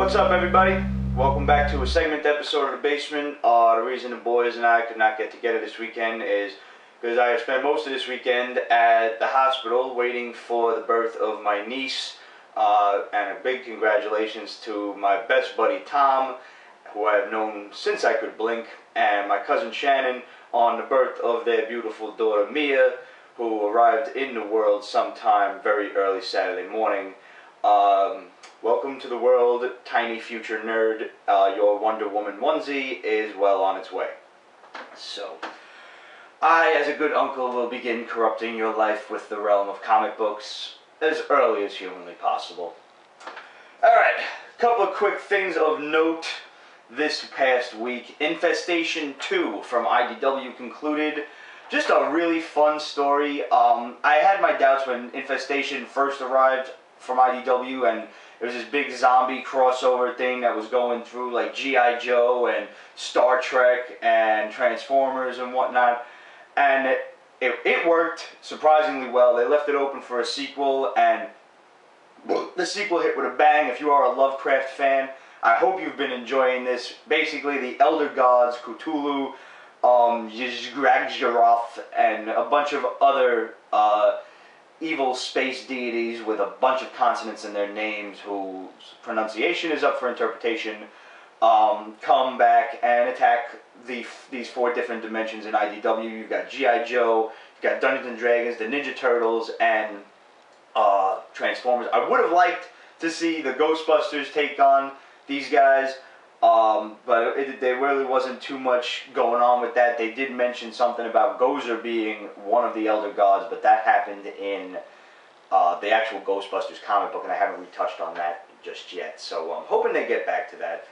What's up, everybody? Welcome back to a segment episode of The Basement. The reason the boys and I could not get together this weekend is because I have spent most of this weekend at the hospital waiting for the birth of my niece. And a big congratulations to my best buddy Tom, who I have known since I could blink, and my cousin Shannon on the birth of their beautiful daughter Mia, who arrived in the world sometime very early Saturday morning. Welcome to the world, tiny future nerd. Your Wonder Woman onesie is well on its way. So, I, as a good uncle, will begin corrupting your life with the realm of comic books as early as humanly possible. Alright, couple of quick things of note this past week. Infestation 2 from IDW concluded. Just a really fun story. I had my doubts when Infestation first arrived from IDW, and it was this big zombie crossover thing that was going through like G.I. Joe and Star Trek and Transformers and whatnot. And it worked surprisingly well. They left it open for a sequel, and the sequel hit with a bang. If you are a Lovecraft fan, I hope you've been enjoying this. Basically, the Elder Gods, Cthulhu, Yzgragzaroth, and a bunch of other evil space deities with a bunch of consonants in their names whose pronunciation is up for interpretation, come back and attack these four different dimensions in IDW. You've got G.I. Joe, you've got Dungeons and Dragons, the Ninja Turtles, and Transformers. I would have liked to see the Ghostbusters take on these guys, but there really wasn't too much going on with that. They did mention something about Gozer being one of the Elder Gods, but that happened in the actual Ghostbusters comic book, and I haven't retouched on that just yet. So I'm hoping they get back to that.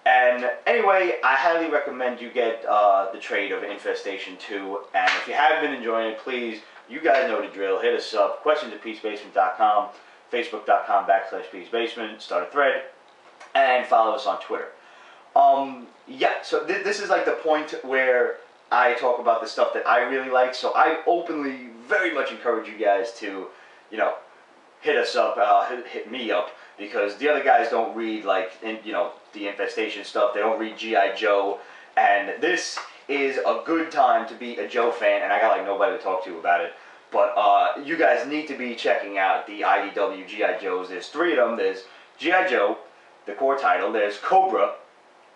And anyway, I highly recommend you get the trade of Infestation 2. And if you have been enjoying it, please, you guys know the drill. Hit us up, questions@peacebasement.com, facebook.com/peacebasement, start a thread, and follow us on Twitter. Yeah, so this is like the point where I talk about the stuff that I really like. So I openly very much encourage you guys to, you know, hit us up, hit me up, because the other guys don't read, like, the Infestation stuff. They don't read G.I. Joe, and this is a good time to be a Joe fan, and I got, like, nobody to talk to about it. But you guys need to be checking out the IDW G.I. Joes. There's three of them. There's G.I. Joe, the core title. There's Cobra,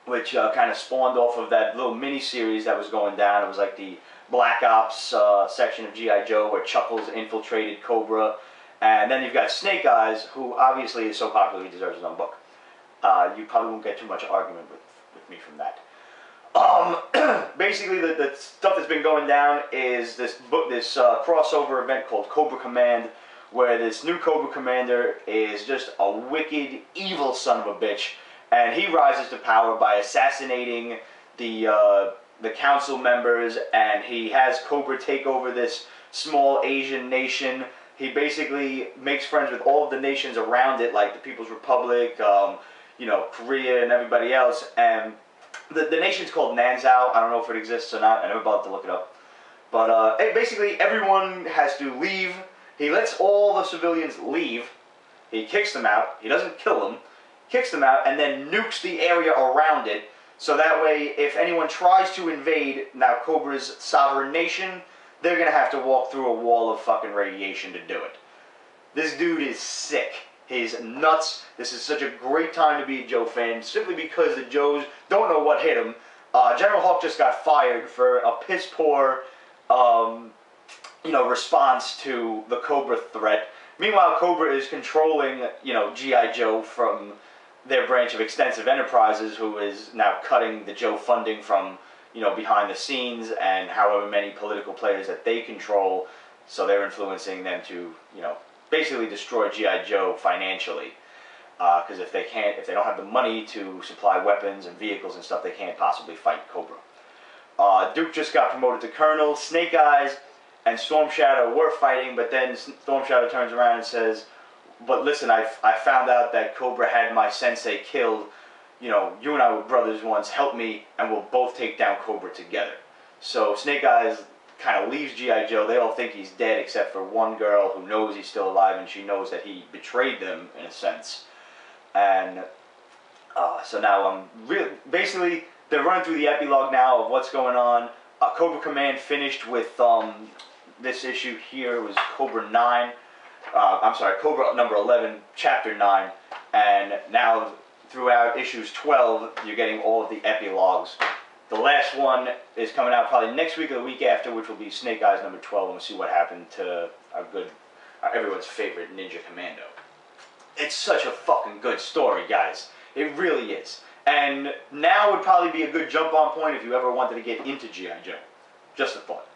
which kind of spawned off of that little mini-series that was going down. It was like the Black Ops section of G.I. Joe where Chuckles infiltrated Cobra. And then you've got Snake Eyes, who obviously is so popular he deserves his own book. You probably won't get too much argument with me from that. Basically, the stuff that's been going down is this crossover event called Cobra Command, where this new Cobra Commander is just a wicked, evil son of a bitch. And he rises to power by assassinating the council members, and he has Cobra take over this small Asian nation. He basically makes friends with all of the nations around it, like the People's Republic, Korea, and everybody else. And the nation's called Nanzhao. I don't know if it exists or not. I never bothered to look it up. But basically, everyone has to leave. He lets all the civilians leave. He kicks them out. He doesn't kill them. Kicks them out, and then nukes the area around it, so that way, if anyone tries to invade now Cobra's sovereign nation, they're gonna have to walk through a wall of fucking radiation to do it. This dude is sick. He's nuts. This is such a great time to be a Joe fan, simply because the Joes don't know what hit him. General Hawk just got fired for a piss-poor, response to the Cobra threat. Meanwhile, Cobra is controlling, G.I. Joe from their branch of Extensive Enterprises, who is now cutting the Joe funding from, behind the scenes, and however many political players that they control, so they're influencing them to, basically destroy G.I. Joe financially. Because if they don't have the money to supply weapons and vehicles and stuff, they can't possibly fight Cobra. Duke just got promoted to Colonel. Snake Eyes and Storm Shadow were fighting, but then Storm Shadow turns around and says, "But listen, I found out that Cobra had my sensei killed. You and I were brothers once. Help me, and we'll both take down Cobra together." So Snake Eyes kind of leaves G.I. Joe. They all think he's dead, except for one girl who knows he's still alive, and she knows that he betrayed them, in a sense. And So now basically they're running through the epilogue now of what's going on. Cobra Command finished with this issue here was Cobra 9. I'm sorry, Cobra number 11, chapter 9, and now throughout issues 12, you're getting all of the epilogues. The last one is coming out probably next week or the week after, which will be Snake Eyes number 12, and we'll see what happened to everyone's favorite Ninja Commando. It's such a fucking good story, guys. It really is. And now would probably be a good jump-on point if you ever wanted to get into G.I. Joe. Just a thought.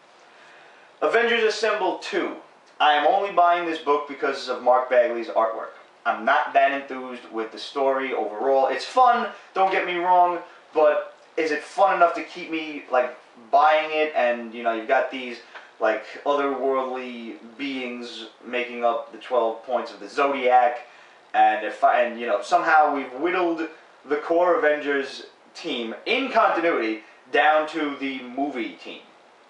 Avengers Assemble 2. I am only buying this book because of Mark Bagley's artwork. I'm not that enthused with the story overall. It's fun, don't get me wrong, but is it fun enough to keep me, like, buying it? And, you know, you've got these, like, otherworldly beings making up the 12 points of the Zodiac, and you know, somehow we've whittled the core Avengers team, in continuity, down to the movie team.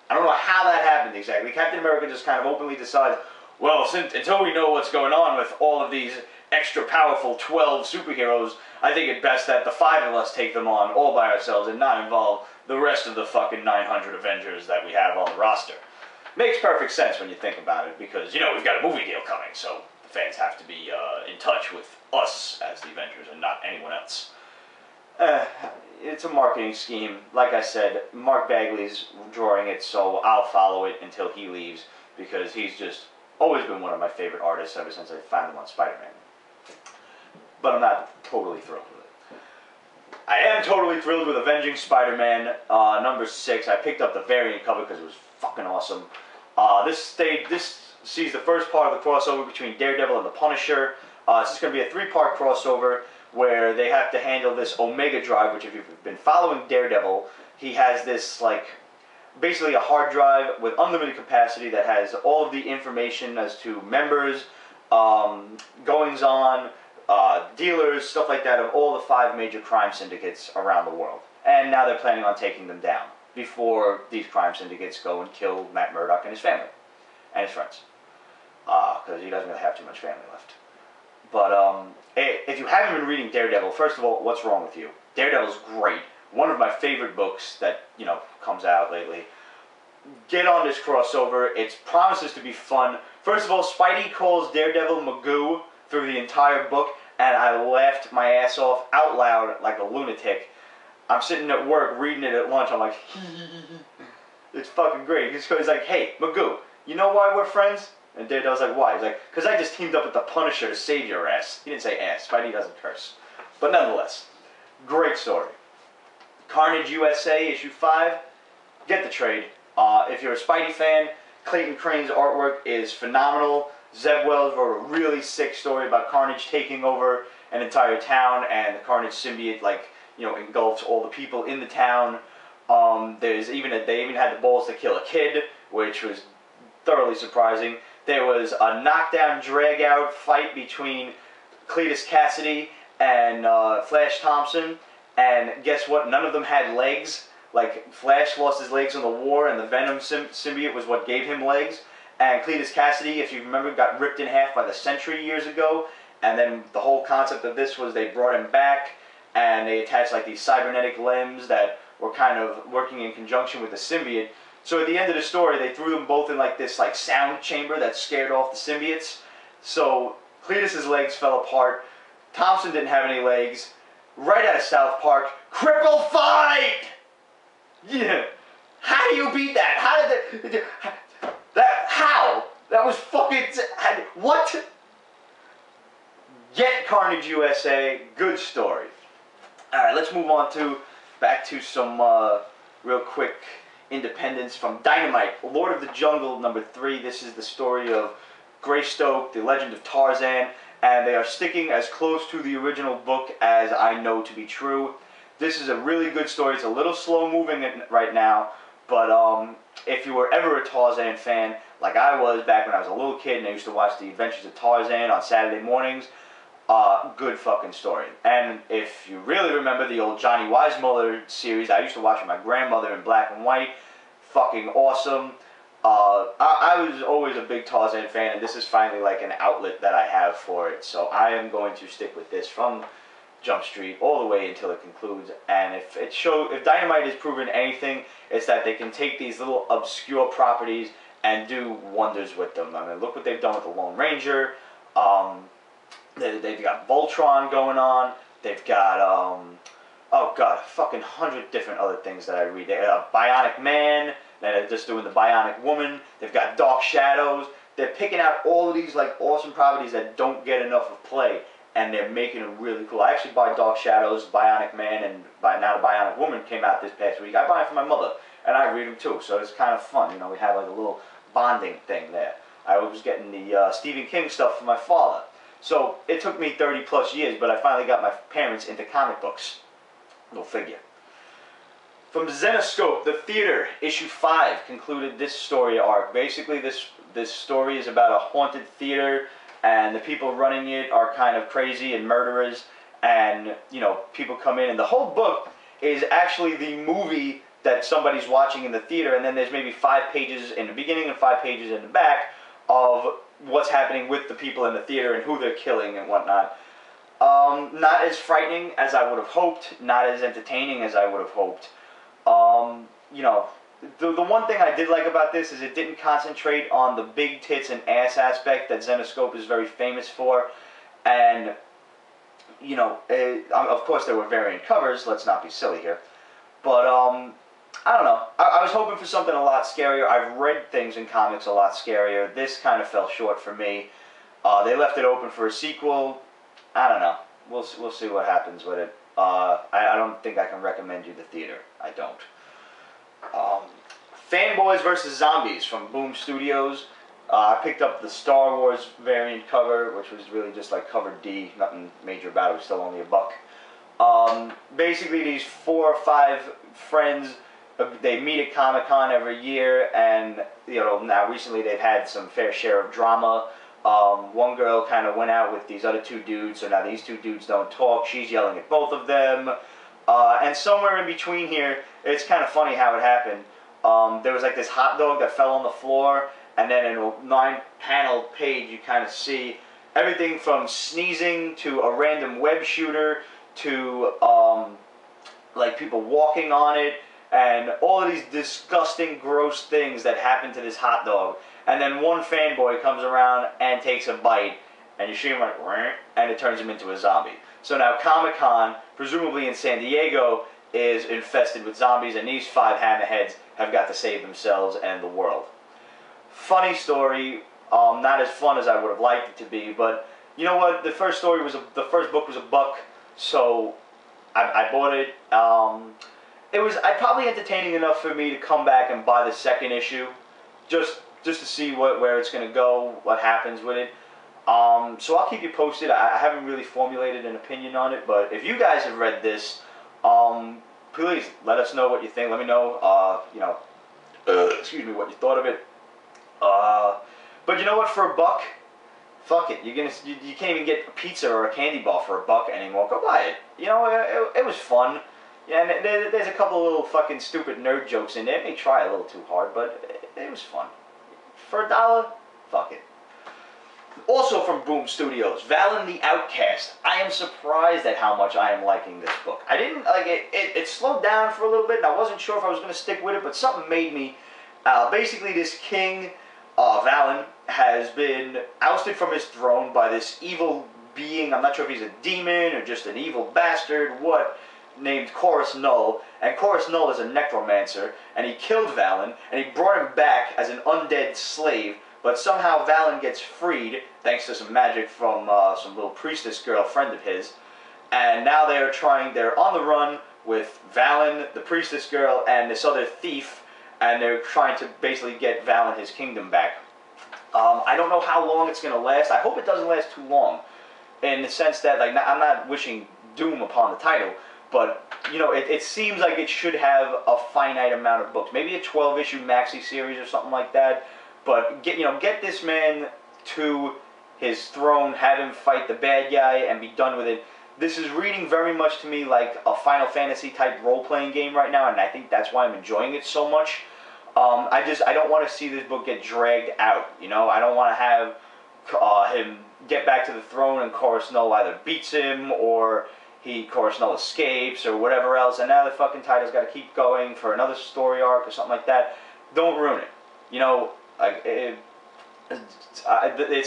I don't know how that happened exactly. Captain America just kind of openly decides, well, until we know what's going on with all of these extra powerful 12 superheroes, I think it best that the 5 of us take them on all by ourselves and not involve the rest of the fucking 900 Avengers that we have on the roster. Makes perfect sense when you think about it, because, you know, we've got a movie deal coming, so the fans have to be in touch with us as the Avengers and not anyone else. It's a marketing scheme. Like I said, Mark Bagley's drawing it, so I'll follow it until he leaves, because he's just always been one of my favorite artists ever since I found him on Spider-Man. But I'm not totally thrilled with it. I am totally thrilled with Avenging Spider-Man number 6. I picked up the variant cover because it was fucking awesome. This sees the first part of the crossover between Daredevil and the Punisher. This is going to be a 3-part crossover where they have to handle this Omega Drive, which if you've been following Daredevil, he has this, like, basically a hard drive with unlimited capacity that has all of the information as to members, goings-on, dealers, stuff like that, of all the 5 major crime syndicates around the world. And now they're planning on taking them down before these crime syndicates go and kill Matt Murdock and his family and his friends, because he doesn't really have too much family left. But if you haven't been reading Daredevil, first of all, what's wrong with you? Daredevil's great. One of my favorite books that, you know, comes out lately. Get on this crossover. It promises to be fun. First of all, Spidey calls Daredevil Magoo through the entire book, and I laughed my ass off out loud like a lunatic. I'm sitting at work reading it at lunch. I'm like, it's fucking great. He's like, hey, Magoo, you know why we're friends? And Daredevil's like, why? He's like, because I just teamed up with the Punisher to save your ass. He didn't say ass. Spidey doesn't curse. But nonetheless, great story. Carnage USA, issue 5. Get the trade. If you're a Spidey fan, Clayton Crane's artwork is phenomenal. Zeb Wells wrote a really sick story about Carnage taking over an entire town, and the Carnage symbiote, like, you know, engulfs all the people in the town. They even had the balls to kill a kid, which was thoroughly surprising. There was a knockdown, drag-out fight between Cletus Cassidy and Flash Thompson, and guess what? None of them had legs. Like, Flash lost his legs in the war, and the Venom symbiote was what gave him legs. And Cletus Cassidy, if you remember, got ripped in half by the Sentry years ago. And then the whole concept of this was they brought him back, and they attached, like, these cybernetic limbs that were kind of working in conjunction with the symbiote. So at the end of the story, they threw them both in, like, this, like, sound chamber that scared off the symbiotes. So Cletus's legs fell apart. Thompson didn't have any legs. Right out of South Park, cripple fight! Yeah. How do you beat that? How did that? How? That was fucking... What? Get Carnage USA. Good story. Alright, let's move on back to some real quick independence from Dynamite. Lord of the Jungle number 3. This is the story of Greystoke, the legend of Tarzan, and they are sticking as close to the original book as I know to be true. This is a really good story. It's a little slow moving right now, but if you were ever a Tarzan fan, like I was back when I was a little kid and I used to watch the Adventures of Tarzan on Saturday mornings, good fucking story. And if you really remember the old Johnny Weissmuller series, I used to watch with my grandmother in black and white. Fucking awesome. I was always a big Tarzan fan, and this is finally like an outlet that I have for it. So I am going to stick with this from Jump Street all the way until it concludes. And if Dynamite has proven anything, it's that they can take these little obscure properties and do wonders with them. I mean, look what they've done with the Lone Ranger. They've got Voltron going on. They've got oh god, fucking 100 different other things that I read. They got Bionic Man. They're just doing the Bionic Woman. They've got Dark Shadows. They're picking out all of these like awesome properties that don't get enough of play, and they're making them really cool. I actually buy Dark Shadows, Bionic Man, and now the Bionic Woman came out this past week. I buy it for my mother, and I read them too, so it's kind of fun. You know, we have like a little bonding thing there. I was getting the Stephen King stuff for my father. So it took me 30 plus years, but I finally got my parents into comic books. Go figure. From Zenoscope, The Theater, issue 5 concluded this story arc. Basically, this story is about a haunted theater, and the people running it are kind of crazy and murderers, and, you know, people come in, and the whole book is actually the movie that somebody's watching in the theater, and then there's maybe 5 pages in the beginning and 5 pages in the back of what's happening with the people in the theater and who they're killing and whatnot. Not as frightening as I would have hoped, not as entertaining as I would have hoped. You know, the one thing I did like about this is it didn't concentrate on the big tits and ass aspect that Zenoscope is very famous for. And, you know, of course there were variant covers, let's not be silly here. But, I don't know. I was hoping for something a lot scarier. I've read things in comics a lot scarier. This kind of fell short for me. They left it open for a sequel. I don't know. We'll see what happens with it. I don't think I can recommend you The Theater. I don't. Fanboys vs. Zombies from Boom Studios. I picked up the Star Wars variant cover, which was really just like cover D. Nothing major about it. It was still only $1. Basically, these 4 or 5 friends, they meet at Comic-Con every year, and, you know, now recently they've had some fair share of drama. One girl kind of went out with these other 2 dudes, so now these 2 dudes don't talk. She's yelling at both of them. And somewhere in between here, it's kind of funny how it happened. There was like this hot dog that fell on the floor, and then in a 9-panel page you kind of see everything from sneezing to a random web shooter to like people walking on it, and all of these disgusting, gross things that happen to this hot dog. And then one fanboy comes around and takes a bite, and you see him like, and it turns him into a zombie. So now Comic-Con, presumably in San Diego, is infested with zombies, and these 5 hammerheads have got to save themselves and the world. Funny story, not as fun as I would have liked it to be, but you know what? The first book was $1, so I bought it. It was probably entertaining enough for me to come back and buy the 2nd issue, just to see where it's going to go, what happens with it. So I'll keep you posted. I haven't really formulated an opinion on it, but if you guys have read this, please let us know what you think. Let me know, you know, excuse me, what you thought of it. But you know what? For $1, fuck it. You can't even get a pizza or a candy bar for $1 anymore. Go buy it. You know, it was fun. Yeah, and there's a couple of little fucking stupid nerd jokes in there. It may try a little too hard, but it was fun. For $1, fuck it. Also from Boom Studios, Valen the Outcast. I am surprised at how much I am liking this book. I didn't like it. It slowed down for a little bit, and I wasn't sure if I was going to stick with it, but something made me. Basically, this king, Valen, has been ousted from his throne by this evil being. I'm not sure if he's a demon or just an evil bastard, named Chorus Null. And Chorus Null is a necromancer, and he killed Valen, and he brought him back as an undead slave. But somehow Valen gets freed, thanks to some magic from some little priestess girl friend of his. And now they're on the run with Valen, the priestess girl, and this other thief. And they're trying to basically get Valen his kingdom back. I don't know how long it's going to last. I hope it doesn't last too long. In the sense that, like, I'm not wishing doom upon the title. But, you know, it seems like it should have a finite amount of books. Maybe a 12-issue maxi series or something like that. But get this man to his throne, have him fight the bad guy, and be done with it. This is reading very much to me like a Final Fantasy type role-playing game right now, and I think that's why I'm enjoying it so much. I don't want to see this book get dragged out. You know, I don't want to have him get back to the throne and Chorus Null either beats him or Courtney escapes or whatever else, and now the fucking title's got to keep going for another story arc or something like that. Don't ruin it. You know, like it's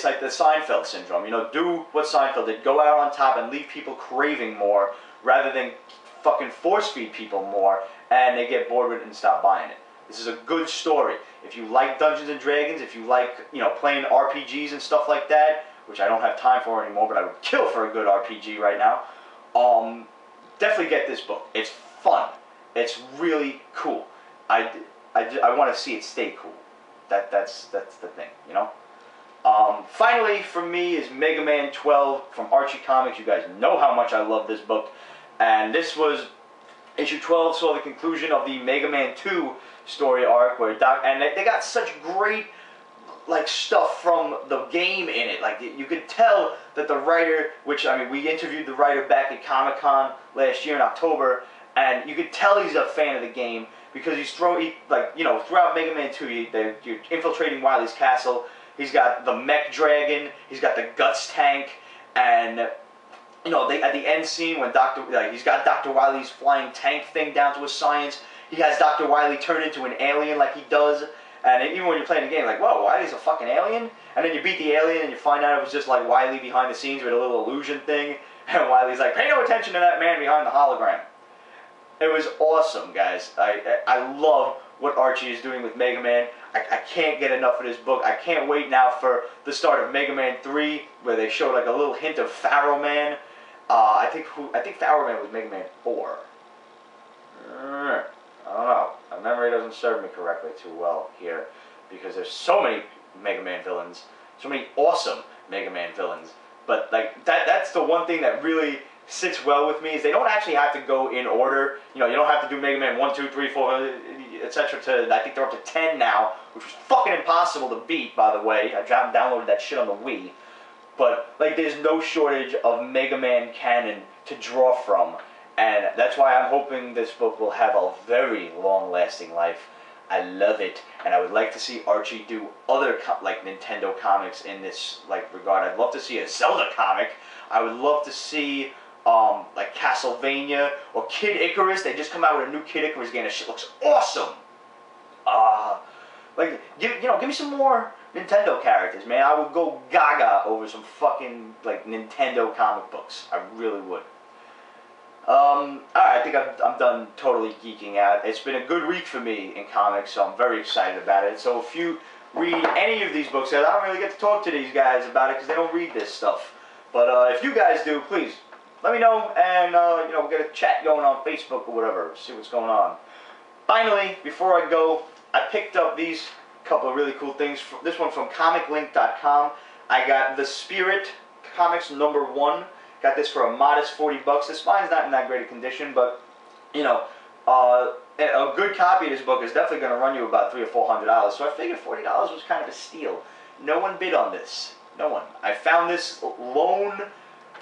like the Seinfeld syndrome. You know, do what Seinfeld did: go out on top and leave people craving more, rather than fucking force feed people more, and they get bored with it and stop buying it. This is a good story. If you like Dungeons and Dragons, if you like, you know, playing RPGs and stuff like that, which I don't have time for anymore, but I would kill for a good RPG right now. Definitely get this book. It's fun. It's really cool. I want to see it stay cool. That's the thing, you know. Finally, for me, is Mega Man 12 from Archie Comics. You guys know how much I love this book, and this was issue 12. Saw the conclusion of the Mega Man 2 story arc, where they got such great like stuff from the game in it. Like, you could tell that the writer, which, I mean, we interviewed the writer back at Comic-Con last year in October, and you could tell he's a fan of the game, because like, you know, throughout Mega Man 2, you're infiltrating Wily's castle. He's got the mech dragon, he's got the guts tank, and, you know, at the end scene when he's got Dr. Wily's flying tank thing down to a science. He has Dr. Wily turn into an alien like he does. And even when you're playing the game, like, whoa, Wily's a fucking alien? And then you beat the alien and you find out it was just like Wily behind the scenes with a little illusion thing. And Wily's like, pay no attention to that man behind the hologram. It was awesome, guys. I love what Archie is doing with Mega Man. I can't get enough of this book. I can't wait now for the start of Mega Man 3, where they showed like a little hint of Pharaoh Man. I think Pharaoh Man was Mega Man 4. I don't know. My memory doesn't serve me correctly too well here, because there's so many Mega Man villains, so many awesome Mega Man villains. But like that's the one thing that really sits well with me, is they don't actually have to go in order. You know, you don't have to do Mega Man 1, 2, 3, 4, etc. to, I think they're up to 10 now, which was fucking impossible to beat, by the way. I downloaded that shit on the Wii. But like, there's no shortage of Mega Man canon to draw from. And that's why I'm hoping this book will have a very long-lasting life. I love it, and I would like to see Archie do other like Nintendo comics in this like regard. I'd love to see a Zelda comic. I would love to see like Castlevania or Kid Icarus. They just come out with a new Kid Icarus game. That shit looks awesome. Like give me some more Nintendo characters, man. I would go gaga over some fucking like Nintendo comic books. I really would. Alright, I think I'm done totally geeking out. It's been a good week for me in comics, so I'm very excited about it. So if you read any of these books, I don't really get to talk to these guys about it because they don't read this stuff. But if you guys do, please let me know, and you know, we'll get a chat going on Facebook or whatever, see what's going on. Finally, before I go, I picked up these couple of really cool things. This one from comiclink.com. I got The Spirit Comics #1. Got this for a modest $40. This mine's not in that great a condition, but you know, a good copy of this book is definitely going to run you about $300 or $400. So I figured $40 was kind of a steal. No one bid on this. No one. I found this lone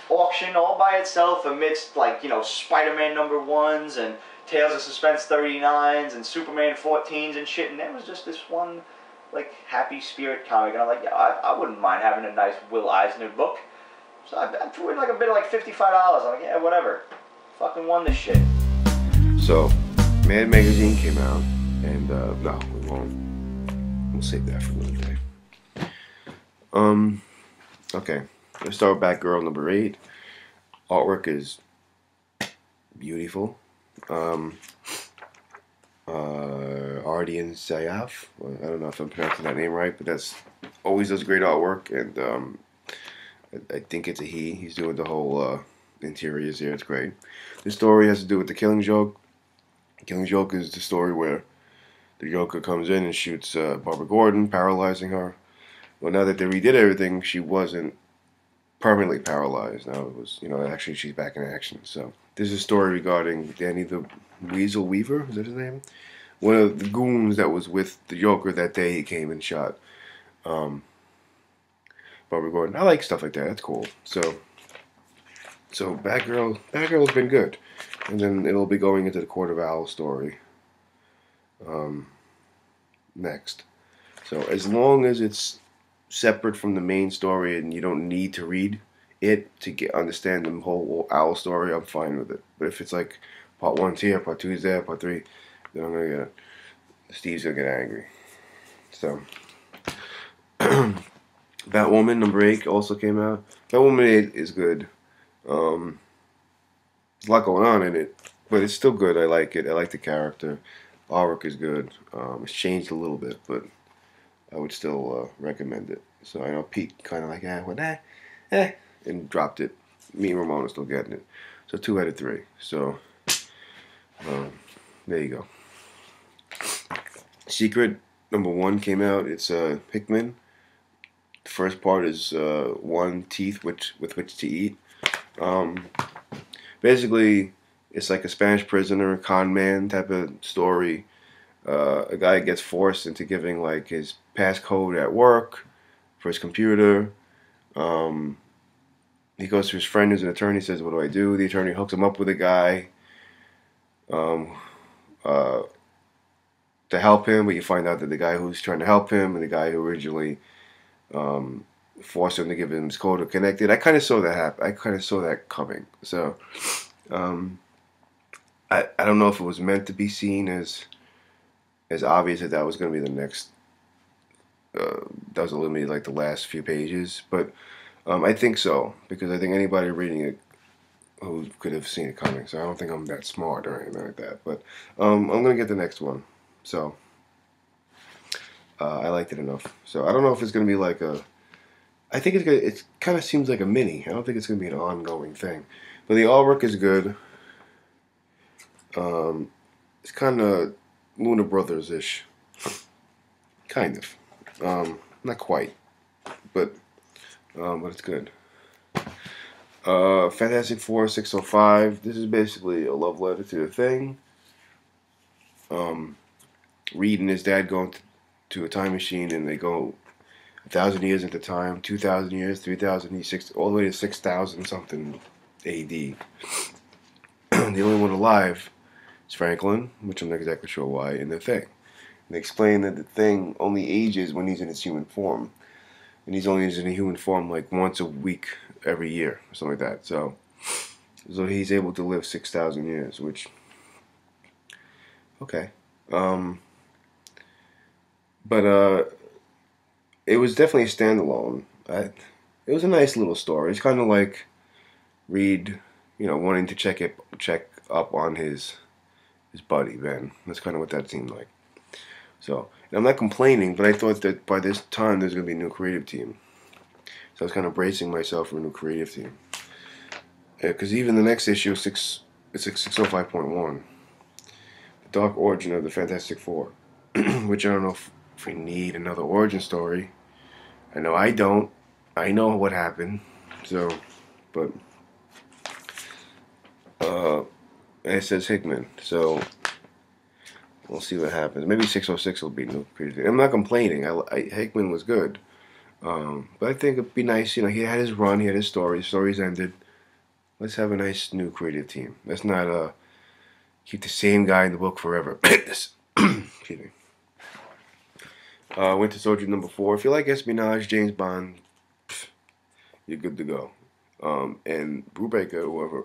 auction all by itself amidst, like, you know, Spider-Man #1s and Tales of Suspense 39s and Superman 14s and shit, and there was just this one like Happy Spirit comic, and I'm like, yeah, I wouldn't mind having a nice Will Eisner book. So I threw in like a bit of like $55. I'm like, yeah, whatever. Fucking won this shit. So, Mad Magazine came out, and no, we won't. We'll save that for another day. Okay. Let's start with Batgirl #8. Artwork is beautiful. Ardian Sayaf. I don't know if I'm pronouncing that name right, but that's always does great artwork, and I think it's a he. He's doing the whole interiors here. It's great. This story has to do with the Killing Joke. Killing Joke is the story where the Joker comes in and shoots Barbara Gordon, paralyzing her. Well, now that they redid everything, she wasn't permanently paralyzed. Now it was, you know, actually she's back in action. So this is a story regarding Danny the Weasel Weaver. Is that his name? One of the goons that was with the Joker that day he came and shot Barbara Gordon. I like stuff like that. That's cool. So Batgirl's been good, and then it'll be going into the Court of Owls story next. So as long as it's separate from the main story and you don't need to read it to understand the whole owl story, I'm fine with it. But if it's like part 1's here, part 2's there, part 3, then I'm gonna get Steve's gonna get angry. So Batwoman #8 also came out. Batwoman 8 is good. There's a lot going on in it, but it's still good. I like it. I like the character. Artwork is good. It's changed a little bit, but I would still recommend it. So I know Pete kind of like, and dropped it. Me and Ramon are still getting it. So 2 out of 3. So there you go. Secret #1 came out. It's Hickman. The first part is 1 teeth with which to eat. Basically, it's like a Spanish prisoner, con man type of story. A guy gets forced into giving like his passcode at work for his computer. He goes to his friend who's an attorney, says, "What do I do?" The attorney hooks him up with a guy to help him, but you find out that the guy who's trying to help him and the guy who originally forced him to give him his code are connected. I kind of saw that happen. I kind of saw that coming. So I don't know if it was meant to be seen as obvious that was going to be the next. That was literally like the last few pages, but I think so, because I think anybody reading it who could have seen it coming. So I don't think I'm that smart or anything like that. But I'm gonna get the next one. So I liked it enough. So I don't know if it's gonna be like a. I think it's gonna. It kind of seems like a mini. I don't think it's gonna be an ongoing thing. But the artwork is good. It's kind of Luna Brothers ish. Kind of. Not quite, but it's good. Fantastic Four 605. This is basically a love letter to the Thing. Reed and his dad go to a time machine, and they go 1,000 years into time, 2,000 years, 3,000, 6, all the way to 6,000 something AD. The only one alive is Franklin, which I'm not exactly sure why, and the Thing. And they explain that the Thing only ages when he's in his human form. And he's only in a human form like once a week every year, or something like that. So he's able to live 6,000 years, which, okay. But it was definitely a standalone. It was a nice little story. It's kind of like Reed, wanting to check up on his buddy Ben. That's kind of what that seemed like. So, and I'm not complaining, but I thought that by this time there's going to be a new creative team. So I was kind of bracing myself for a new creative team. Because even the next issue, it's like 605.1, the Dark Origin of the Fantastic Four, which I don't know if we need another origin story. I know I don't. I know what happened. So, but it says Hickman. So we'll see what happens. Maybe 606 will be new creative team. I'm not complaining. Hickman was good. But I think it'd be nice, he had his run, he had his story, his story's ended. Let's have a nice new creative team. Let's not keep the same guy in the book forever. Excuse me. Winter Soldier #4. If you like espionage, James Bond, you're good to go. And Brubaker,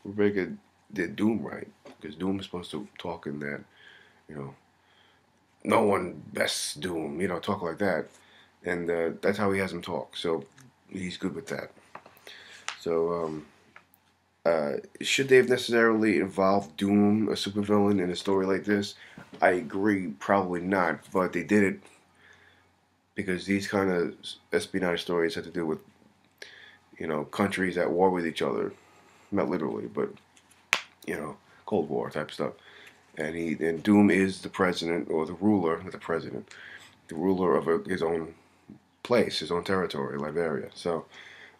Brubaker did Doom right, because Doom is supposed to talk in that, no one bests Doom, talk like that. And that's how he has him talk. So he's good with that. So should they have necessarily involved Doom, a supervillain, in a story like this? I agree, probably not. But they did it because these kind of espionage stories have to do with, countries at war with each other. Not literally, but, Cold War type stuff. And Doom is the president, or the ruler, not the president, the ruler of his own place, his own territory, Liberia. So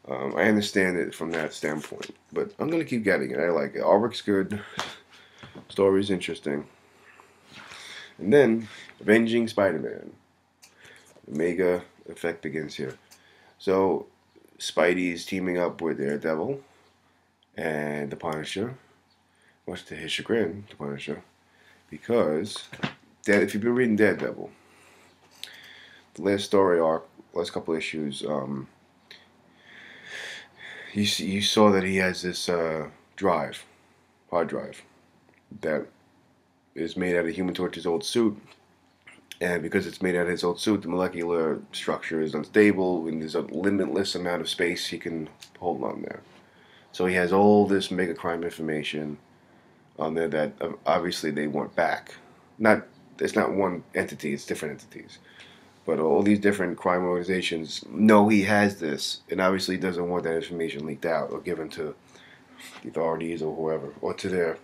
I understand it from that standpoint, but I'm gonna keep getting it. I like it. Artwork's good, story's interesting. And then Avenging Spider-Man. The mega effect begins here. So Spidey's teaming up with Daredevil and the Punisher, much to his chagrin, the Punisher, because if you've been reading Daredevil, the last story arc, last couple issues, you saw that he has this hard drive, that is made out of Human Torch's old suit. And because it's made out of his old suit, the molecular structure is unstable, and there's a limitless amount of space he can hold on there. So he has all this mega crime information on there that obviously they want back. It's not one entity; it's different entities. But all these different crime organizations know he has this, and obviously doesn't want that information leaked out or given to the authorities or whoever, or to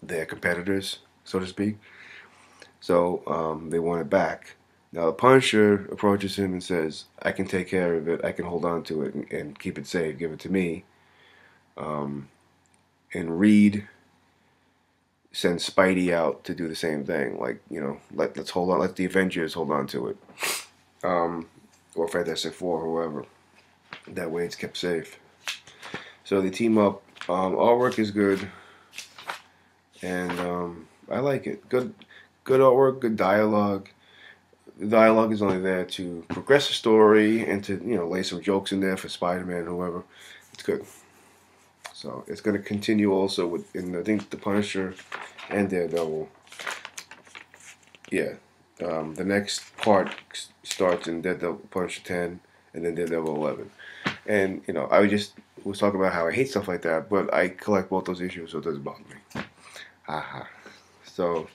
their competitors, so to speak. So they want it back. Now the Punisher approaches him and says, "I can take care of it. I can hold on to it and keep it safe. Give it to me." And Reed sends Spidey out to do the same thing. Like, let's hold on. Let the Avengers hold on to it, or Fantastic Four, whoever. That way, it's kept safe. So they team up. Artwork is good, and I like it. Good artwork, good dialogue. The dialogue is only there to progress the story and to lay some jokes in there for Spider-Man, whoever. It's good. So it's going to continue also I think the Punisher and Daredevil. Yeah, the next part starts in Daredevil Punisher 10 and then Daredevil 11. And I was talking about how I hate stuff like that, but I collect both those issues, so it doesn't bother me. Haha. So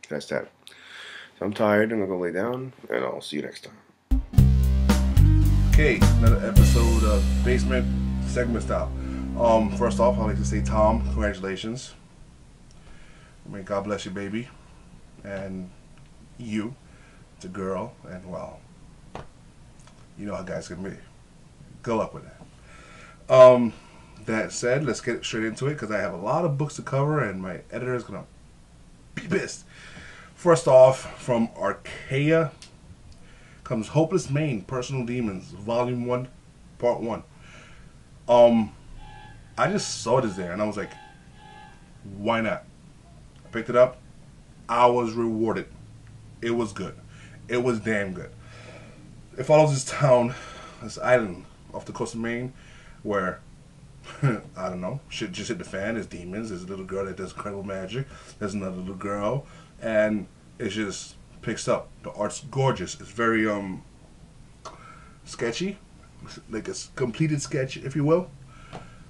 that's that. So I'm tired. I'm gonna go lay down, and I'll see you next time. Okay, another episode of Basement Segment Style. First off, I'd like to say, Tom, congratulations. May God bless you, baby, and you, the girl, and well, you know how guys can be. Good luck with that. That said, let's get straight into it because I have a lot of books to cover, and my editor is gonna be pissed. First off, from Archaea comes Hopeless Maine, Personal Demons, Volume 1, Part 1. I just saw this there, and I was like, why not? I picked it up. I was rewarded. It was good. It was damn good. It follows this town, this island off the coast of Maine, where, I don't know, shit just hit the fan. There's demons. There's a little girl that does incredible magic. There's another little girl. And it just picks up. The art's gorgeous. It's very sketchy, like a completed sketch, if you will.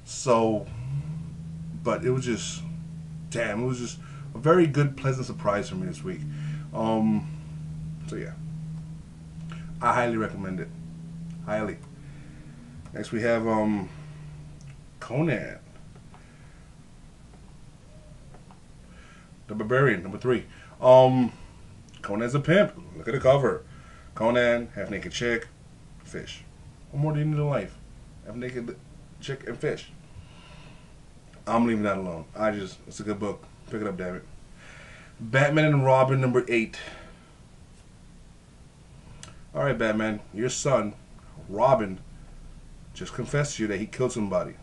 So, but it was just, damn, it was just a very good, pleasant surprise for me this week. So yeah, I highly recommend it. Highly. Next we have Conan, the Barbarian, number 3. Conan's a pimp. Look at the cover. Conan, half-naked chick, fish. What more do you need in life? Half-naked chick and fish. I'm leaving that alone. It's a good book. Pick it up, damn it. Batman and Robin, number 8. Alright, Batman, your son, Robin, just confessed to you that he killed somebody.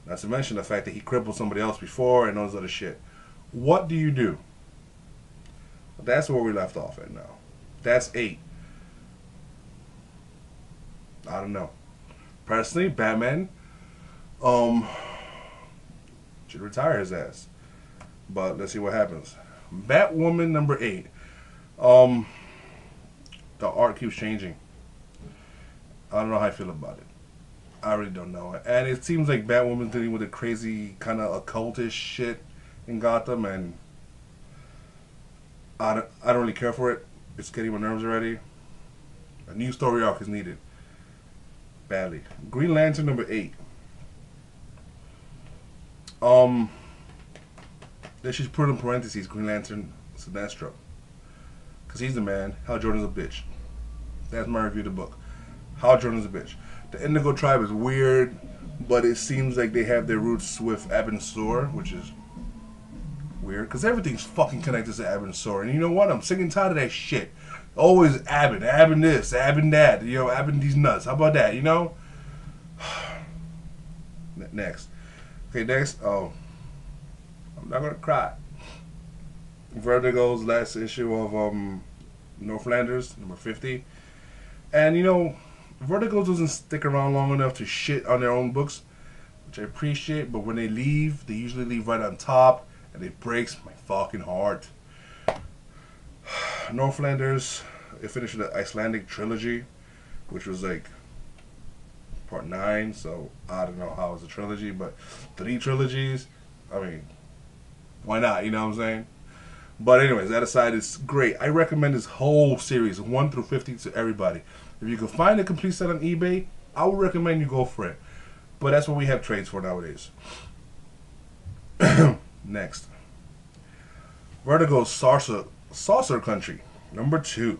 Not to mention the fact that he crippled somebody else before and all this other shit. What do you do? That's where we left off at now. That's 8. I don't know. Personally, Batman should retire his ass. But let's see what happens. Batwoman number 8. The art keeps changing. I don't know how I feel about it. I really don't know. And it seems like Batwoman's dealing with a crazy kind of occultish shit in Gotham, and I don't really care for it. It's getting my nerves already. A new story arc is needed. Badly. Green Lantern number 8. They should put in parentheses Green Lantern Sinestro. Because he's the man. Hal Jordan's a bitch. That's my review of the book. Hal Jordan's a bitch. The Indigo Tribe is weird, but it seems like they have their roots with Abin-Sur, which is weird. Because everything's fucking connected to Abin-Sur. And you know what? I'm sick and tired of that shit. Always Abin this, Abin that. Abin these nuts. How about that, Next. Okay, next. Oh. I'm not going to cry. Vertigo's last issue of Northlanders, number 50. And, Vertigo doesn't stick around long enough to shit on their own books, which I appreciate, but when they leave, they usually leave right on top, and it breaks my fucking heart. Northlanders, it finished the Icelandic trilogy, which was like part 9, so I don't know how it's a trilogy, but 3 trilogies, I mean, why not, you know what I'm saying? But anyways, that aside, it's great. I recommend this whole series, 1 through 50, to everybody. If you can find a complete set on eBay, I would recommend you go for it. But that's what we have trades for nowadays. Next. Vertigo's Saucer Country, number 2.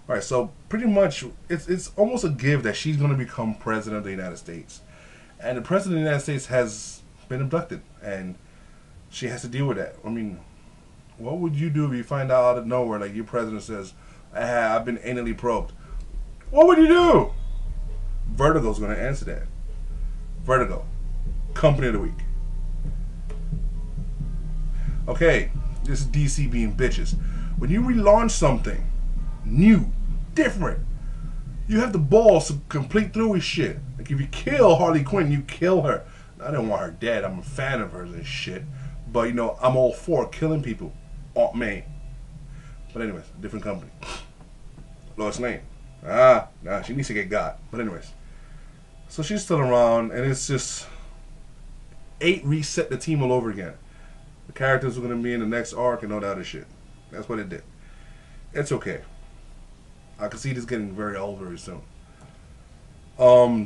Alright, so pretty much it's almost a give that she's going to become president of the United States. And the president of the United States has been abducted, and she has to deal with that. I mean, what would you do if you find out of nowhere, like your president says, I've been anally probed? What would you do? Vertigo's going to answer that. Vertigo, Company of the Week. Okay, this is DC being bitches. When you relaunch something new, different, you have the balls to complete through with shit. Like if you kill Harley Quinn, you kill her. I don't want her dead. I'm a fan of hers and shit. But you know, I'm all for killing people. Aunt May. But anyways, different company. Lois Lane. Nah, she needs to get got. But anyways. So she's still around, and it's just 8 reset the team all over again. The characters are going to be in the next arc and all that other shit. That's what it did. It's okay. I can see this getting very old very soon.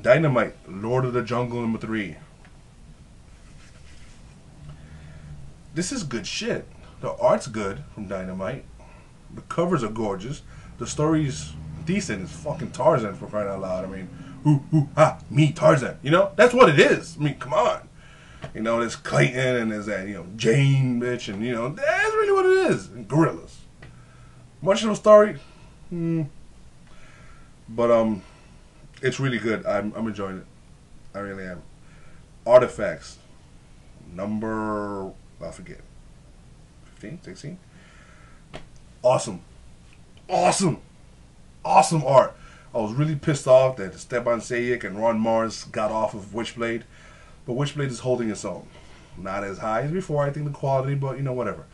Dynamite, Lord of the Jungle number 3. This is good shit. The art's good from Dynamite. The covers are gorgeous. The story's decent. It's fucking Tarzan, for crying out loud. I mean, me, Tarzan. You know? That's what it is. I mean, come on. You know, there's Clayton and there's that, you know, Jane, bitch, and, you know, that's really what it is. And gorillas. Much of a story? But, it's really good. I'm enjoying it. I really am. Artifacts. Number, I forget. 15, 16? Awesome. Awesome art. I was really pissed off that Stepan Sajic and Ron Mars got off of Witchblade. But Witchblade is holding its own. Not as high as before, I think, the quality, but, you know, whatever.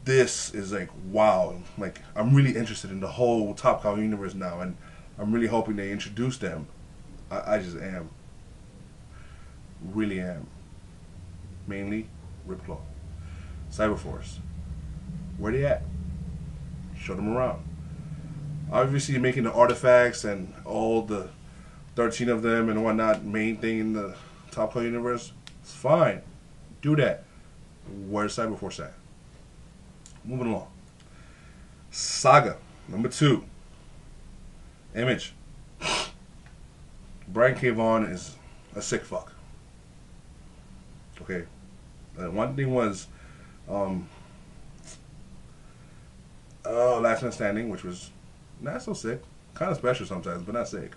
This is like, wow. Like, I'm really interested in the whole Top Cow universe now, and I'm really hoping they introduce them. I just am. Really am. Mainly, Ripclaw. Cyberforce. Where they at? Show them around. Obviously, making the artifacts and all the 13 of them and whatnot, main thing in the Top Cow universe, it's fine. Do that. Where's Cyberforce at? Moving along. Saga, number 2. Image. Brian K. Vaughan is a sick fuck. Okay. One thing was, Last Man Standing, which was not so sick. Kind of special sometimes, but not sick.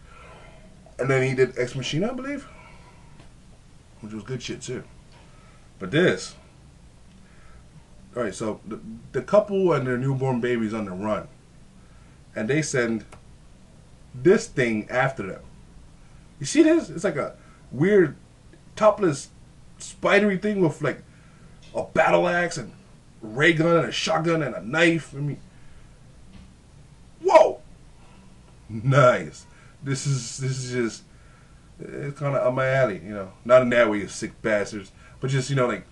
And then he did Ex Machina, I believe, which was good shit too. But this, alright, so the couple and their newborn baby's on the run, and they send this thing after them. You see this? It's like a weird topless spidery thing with like a battle axe and ray gun and a shotgun and a knife. I mean, whoa, nice. This is just, it's kind of up my alley, you know. Not in that way, you sick bastards, but just, you know, like,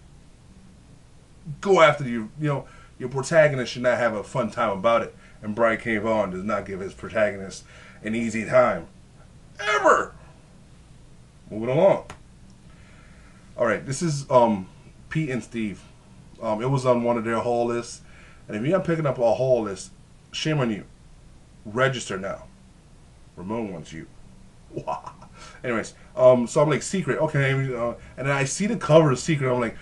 go after you know, your protagonist should not have a fun time about it, and Brian K. Vaughan does not give his protagonist an easy time, ever. Moving along. All right, this is Pete and Steve. It was on one of their haul lists, and if you're not picking up a haul list, shame on you. Register now. Ramon wants you. Wow. Anyways, so I'm like, Secret, okay, and then I see the cover of Secret, I'm like,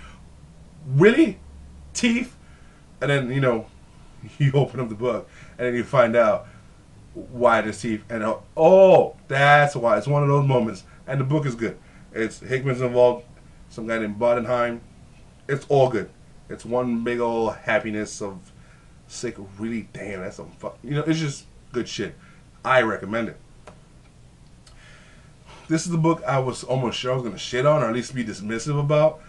really? Teeth? And then, you know, you open up the book, and then you find out why there's teeth, and oh, that's why. It's one of those moments, and the book is good. It's Hickman's involved, some guy named Bodenheim. It's all good. It's one big old happiness of sick, really, damn, that's some fuck, you know, it's just good shit. I recommend it. This is the book I was almost sure I was going to shit on, or at least be dismissive about,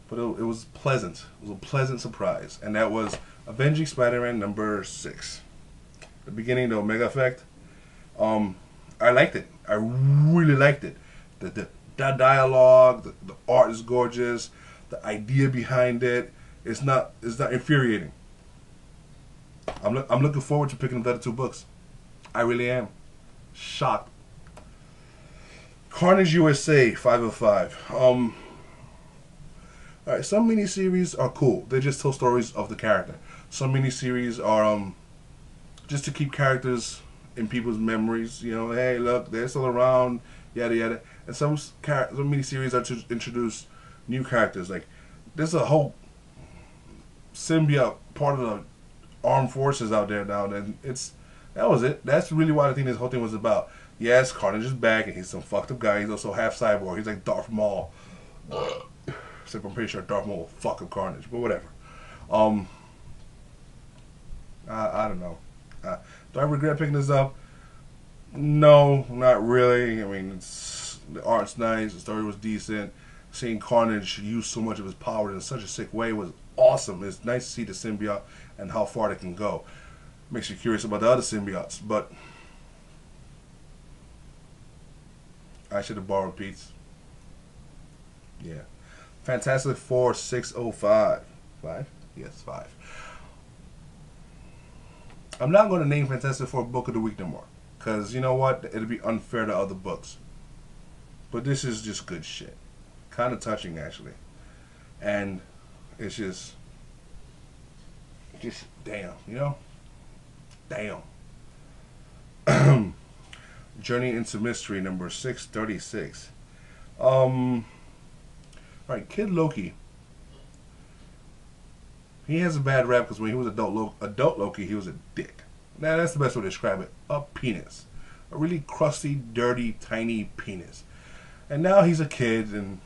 but it was pleasant. It was a pleasant surprise, and that was Avenging Spider-Man number 6. The beginning, the Omega Effect. I liked it. I really liked it. The dialogue, the art is gorgeous. The idea behind it is not infuriating. I'm looking forward to picking up the other 2 books. I really am. Shocked. Carnage USA 505. Alright, some miniseries are cool. They just tell stories of the character. Some miniseries are just to keep characters in people's memories. You know, hey, look, they're still around, yada yada. And some miniseries are to introduce new characters. Like, there's a whole symbiote part of the armed forces out there now, and that was it. That's really what I think this whole thing was about. Yes, Carnage is back, and he's some fucked up guy. He's also half cyborg. He's like Darth Maul. Except I'm pretty sure Darth Maul will fuck up Carnage, but whatever. I don't know. Do I regret picking this up? No, not really. I mean, the art's nice. The story was decent. Seeing Carnage use so much of his power in such a sick way was awesome. It's nice to see the symbiote and how far they can go. Makes you curious about the other symbiotes, but I should have borrowed Pete's. Yeah. Fantastic Four 605. 5? Yes, 5. I'm not going to name Fantastic Four Book of the Week no more. Because, you know what? It'll be unfair to other books. But this is just good shit. Kind of touching, actually. And it's just damn, you know? Damn. Journey into Mystery number 636. Alright, Kid Loki. He has a bad rap because when he was adult Loki, he was a dick. Now that's the best way to describe it. A penis. A really crusty, dirty, tiny penis. And now he's a kid, and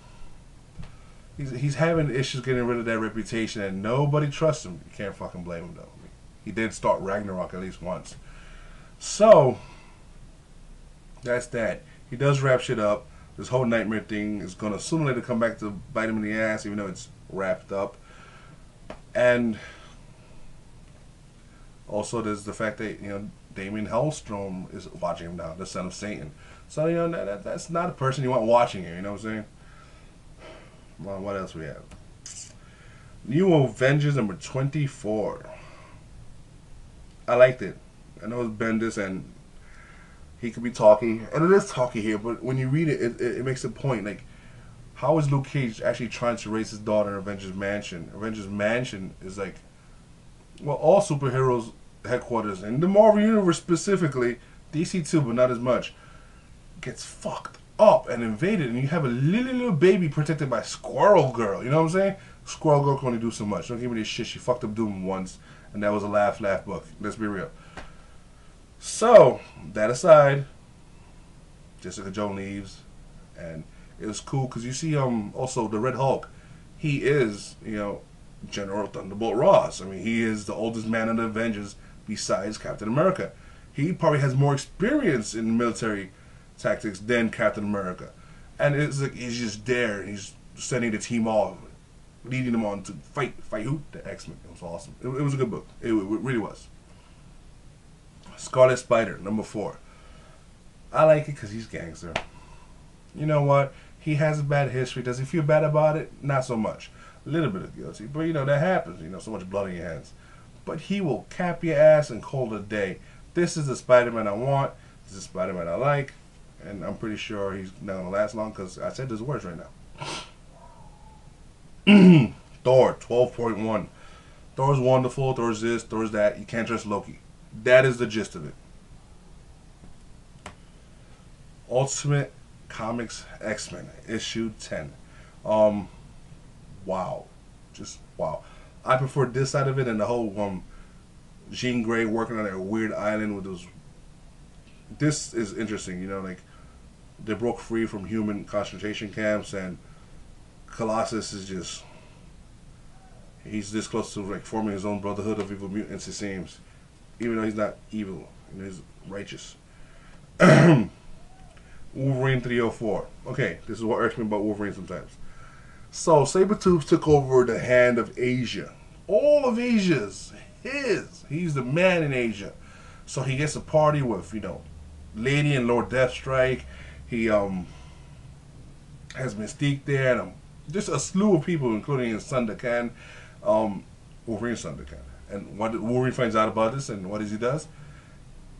he's having issues getting rid of that reputation, and nobody trusts him. You can't fucking blame him, though. He did start Ragnarok at least once. So, that's that. He does wrap shit up. This whole nightmare thing is going to sooner or later come back to bite him in the ass, even though it's wrapped up. And also there's the fact that, you know, Damien Hellstrom is watching him now, the son of Satan. So, you know, that's not a person you want watching you, you know what I'm saying? Well, what else we have? New Avengers number 24. I liked it. I know it's Bendis and he could be talky, and it is talky here, but when you read it, it makes a point. Like, how is Luke Cage actually trying to raise his daughter in Avengers Mansion? Avengers Mansion is like, well, all superheroes' headquarters, and the Marvel Universe specifically, DC too, but not as much, gets fucked up and invaded, and you have a little baby protected by Squirrel Girl. You know what I'm saying? Squirrel Girl can only do so much. Don't give me this shit. She fucked up Doom once, and that was a laugh book. Let's be real. So, that aside, Jessica Jones leaves, and it was cool because you see also the Red Hulk. He is, you know, General Thunderbolt Ross. I mean, he is the oldest man in the Avengers besides Captain America. He probably has more experience in military tactics than Captain America. And it's like he's just there, and he's sending the team off, leading them on to fight who? The X-Men. It was awesome. It was a good book. It really was. Scarlet Spider, number 4. I like it because he's gangster. You know what? He has a bad history. Does he feel bad about it? Not so much. A little bit of guilty. But, you know, that happens. You know, so much blood on your hands. But he will cap your ass and call it a day. This is the Spider-Man I want. This is the Spider-Man I like. And I'm pretty sure he's not going to last long because I said those words right now. Thor, 12.1. Thor's wonderful. Thor's this. Thor's that. You can't trust Loki. That is the gist of it. Ultimate Comics X-Men, issue 10. Wow. Just wow. I prefer this side of it and the whole Jean Grey working on that weird island with those. This is interesting, you know, like they broke free from human concentration camps, and Colossus is just, he's this close to like forming his own brotherhood of evil mutants, it seems. Even though he's not evil, you know, he's righteous. Wolverine 304. Okay, this is what irks me about Wolverine sometimes. So, Sabretooth took over the hand of Asia. All of Asia's his. He's the man in Asia. So he gets a party with, Lady and Lord Deathstrike. He has Mystique there, and just a slew of people, including his son Dakan, Wolverine's son Dakan. And what Wolverine finds out about this, and what does he does?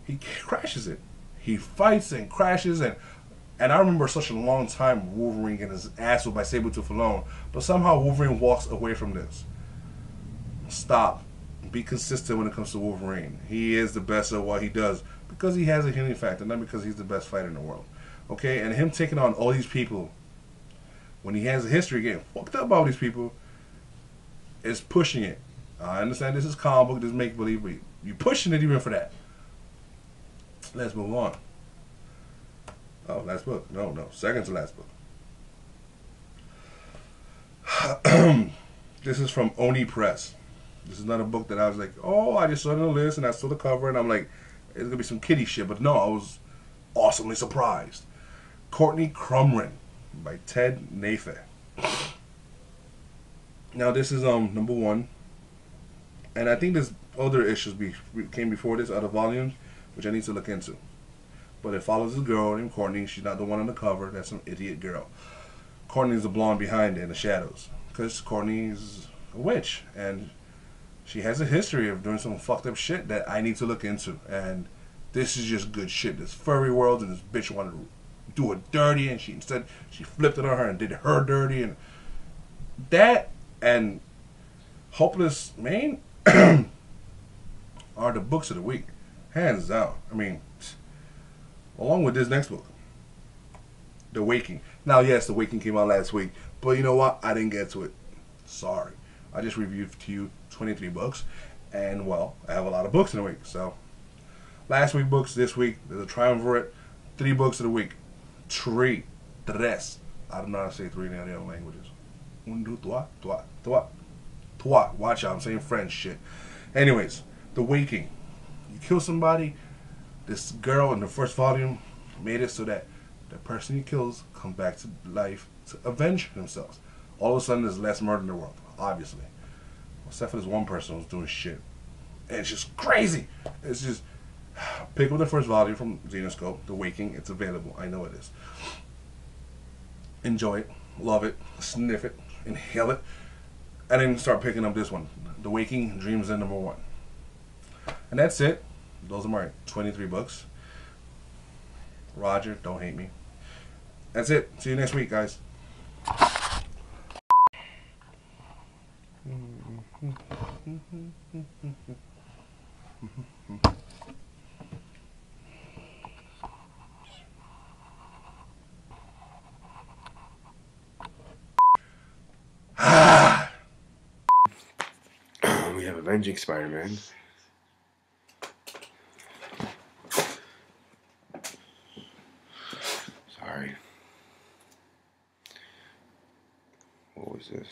He crashes it. He fights and crashes, and I remember such a long time Wolverine getting his ass whipped by Sabretooth alone, but somehow Wolverine walks away from this. Stop. Be consistent when it comes to Wolverine. He is the best at what he does because he has a healing factor, not because he's the best fighter in the world. Okay, and him taking on all these people when he has a history getting fucked up by all these people is pushing it. I understand this is comic book, this is make believe, but you're pushing it even for that. Let's move on. Oh, last book. No, second to last book. This is from Oni Press. This is not a book that I was like, oh, I just saw it on the list and I saw the cover and I'm like, it's gonna be some kiddie shit. But no, I was awesomely surprised. Courtney Crumrin by Ted Nafe. Now this is number 1, and I think there's other issues came before this, other volumes, which I need to look into. But it follows a girl named Courtney. She's not the one on the cover. That's some idiot girl. Courtney's the blonde behind it in the shadows, because Courtney's a witch and she has a history of doing some fucked up shit that I need to look into. And this is just good shit. This furry world, and this bitch wanted to do it dirty, and she flipped it on her and did her dirty, and that and Hopeless Maine are the books of the week, hands down. I mean, along with this next book, The Waking. Now, yes, The Waking came out last week, but you know what? I didn't get to it. Sorry. I just reviewed to you 23 books, and well, I have a lot of books in a week. So, last week books, this week, there's a triumvirate, 3 books of the week. Tres. I don't know how to say 3 in the other languages. Un, deux, trois. Watch out, I'm saying French shit. Anyways, The Waking. You kill somebody, this girl in the first volume made it so that the person he kills comes back to life to avenge themselves. All of a sudden, there's less murder in the world, obviously. Except for this one person who's doing shit. And it's just crazy. It's just, pick up the first volume from Xenoscope, The Waking. It's available. I know it is. Enjoy it. Love it. Sniff it. Inhale it. And then start picking up this one. The Waking, Dreams End #1. And that's it. Those are my 23 books. Roger, don't hate me. That's it. See you next week, guys. We have Avenging Spider-Man. Sorry. What was this?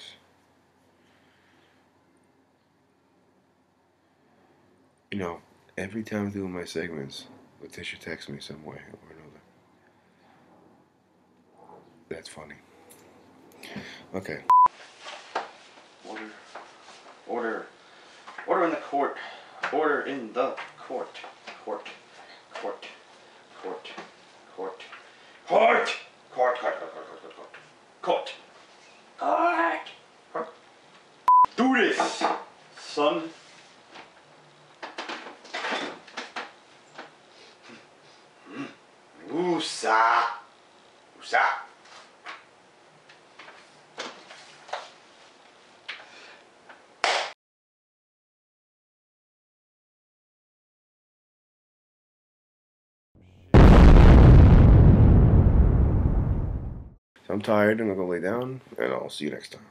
You know, every time I'm doing my segments, Letitia texts me some way or another. That's funny. Okay. Order in the court. Order in the court. Court. Do this, son. Woosah. So I'm tired. I'm gonna go lay down, and I'll see you next time.